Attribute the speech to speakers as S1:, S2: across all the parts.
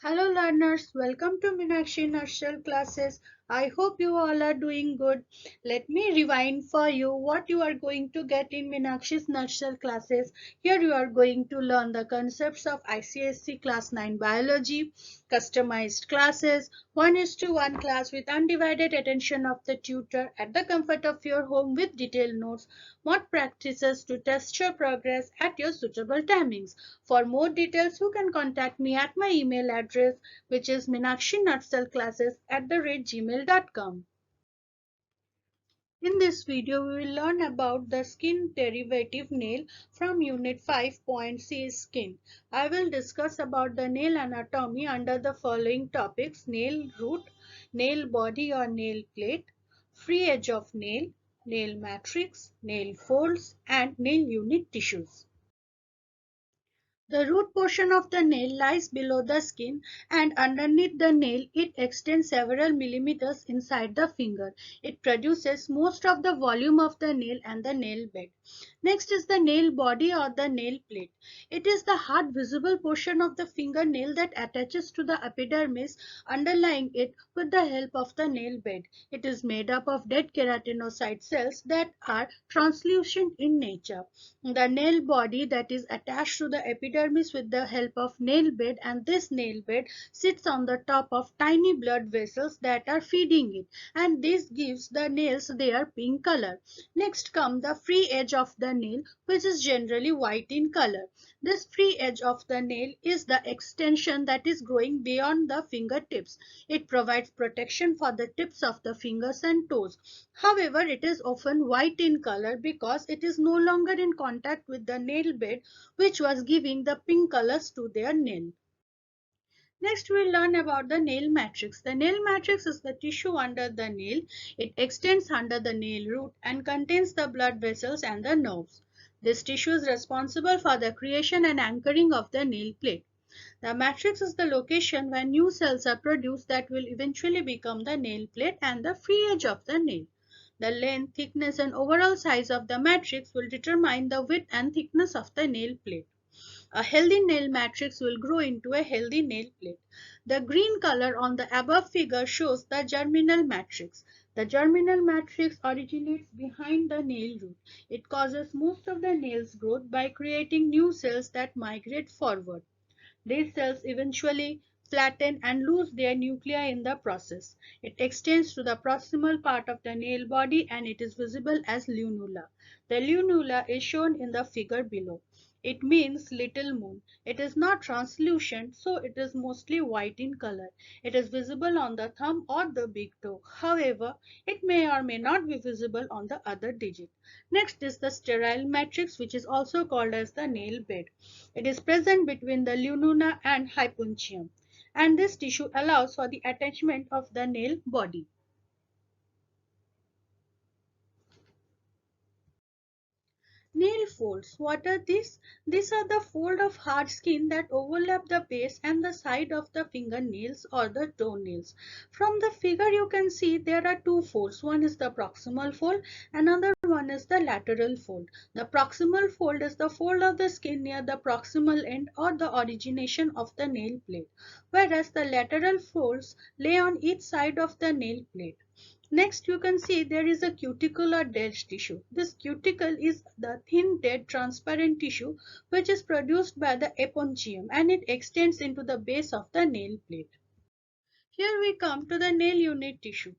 S1: Hello learners, welcome to Meenakshi.Nutshell classes. I hope you all are doing good. Let me rewind for you what you are going to get in Meenakshi's Nutshell classes. Here you are going to learn the concepts of ICSE Class 9 Biology, customized classes, 1:1 class with undivided attention of the tutor at the comfort of your home with detailed notes, mock practices to test your progress at your suitable timings. For more details, you can contact me at my email address, which is meenakshi.nutsellclasses@gmail.com. In this video, we will learn about the skin derivative nail from Unit 5.C Skin. I will discuss about the nail anatomy under the following topics: nail root, nail body or nail plate, free edge of nail, nail matrix, nail folds, and nail unit tissues. The root portion of the nail lies below the skin, and underneath the nail it extends several millimeters inside the finger. It produces most of the volume of the nail and the nail bed. Next is the nail body or the nail plate. It is the hard visible portion of the fingernail that attaches to the epidermis underlying it with the help of the nail bed. It is made up of dead keratinocyte cells that are translucent in nature. The nail body that is attached to the epidermis with the help of nail bed, and this nail bed sits on the top of tiny blood vessels that are feeding it, and this gives the nails their pink color. Next come the free edge of the nail, which is generally white in color. This free edge of the nail is the extension that is growing beyond the fingertips. It provides protection for the tips of the fingers and toes. However, it is often white in color because it is no longer in contact with the nail bed, which was giving the pink colors to their nail. Next, we'll learn about the nail matrix. The nail matrix is the tissue under the nail. It extends under the nail root and contains the blood vessels and the nerves. This tissue is responsible for the creation and anchoring of the nail plate. The matrix is the location where new cells are produced that will eventually become the nail plate and the free edge of the nail. The length, thickness, and overall size of the matrix will determine the width and thickness of the nail plate. A healthy nail matrix will grow into a healthy nail plate. The green color on the above figure shows the germinal matrix. The germinal matrix originates behind the nail root. It causes most of the nail's growth by creating new cells that migrate forward. These cells eventually flatten and lose their nuclei in the process. It extends to the proximal part of the nail body and it is visible as lunula. The lunula is shown in the figure below. It means little moon. It is not translucent, so it is mostly white in color. It is visible on the thumb or the big toe. However, it may or may not be visible on the other digit. Next is the sterile matrix, which is also called as the nail bed. It is present between the lunula and hyponychium, and this tissue allows for the attachment of the nail body. Nail folds. What are these? These are the fold of hard skin that overlap the base and the side of the fingernails or the toenails. From the figure you can see there are two folds. One is the proximal fold, another one is the lateral fold. The proximal fold is the fold of the skin near the proximal end or the origination of the nail plate, whereas the lateral folds lay on each side of the nail plate. Next, you can see there is a cuticle or dead tissue. This cuticle is the thin, dead, transparent tissue which is produced by the eponychium and it extends into the base of the nail plate. Here we come to the nail unit tissue.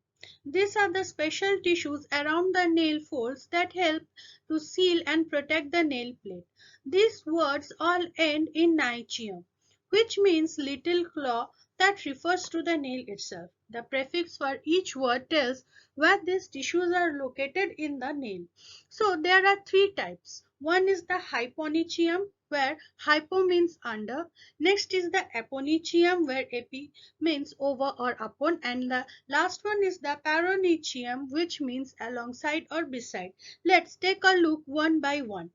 S1: These are the special tissues around the nail folds that help to seal and protect the nail plate. These words all end in nichium, which means little claw, that refers to the nail itself. The prefix for each word tells where these tissues are located in the nail. So there are three types. One is the hyponychium, where hypo means under. Next is the eponychium, where epi means over or upon, and the last one is the paronychium, which means alongside or beside. Let's take a look one by one.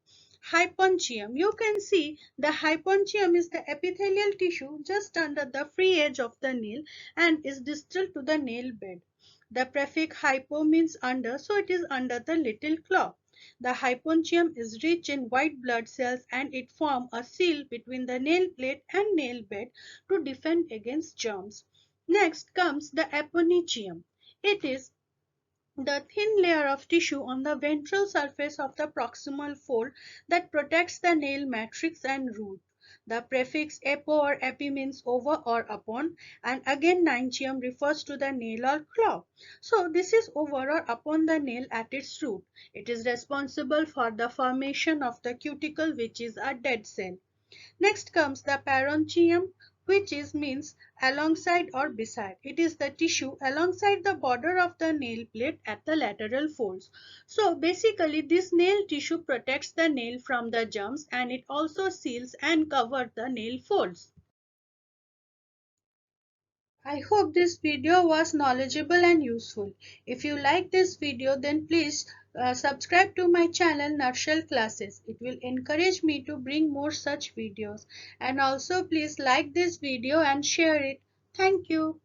S1: Hyponychium. You can see the hyponychium is the epithelial tissue just under the free edge of the nail and is distal to the nail bed. The prefix hypo means under, so it is under the little claw. The hyponychium is rich in white blood cells and it forms a seal between the nail plate and nail bed to defend against germs. Next comes the aponychium. It is the thin layer of tissue on the ventral surface of the proximal fold that protects the nail matrix and root. The prefix apo or epi means over or upon, and again nychium refers to the nail or claw. So this is over or upon the nail at its root. It is responsible for the formation of the cuticle, which is a dead cell. Next comes the parenchyma, which is means alongside or beside. It is the tissue alongside the border of the nail plate at the lateral folds. So basically this nail tissue protects the nail from the germs and it also seals and covers the nail folds. I hope this video was knowledgeable and useful. If you like this video, then please subscribe to my channel Nutshell Classes. It will encourage me to bring more such videos. And also please like this video and share it. Thank you.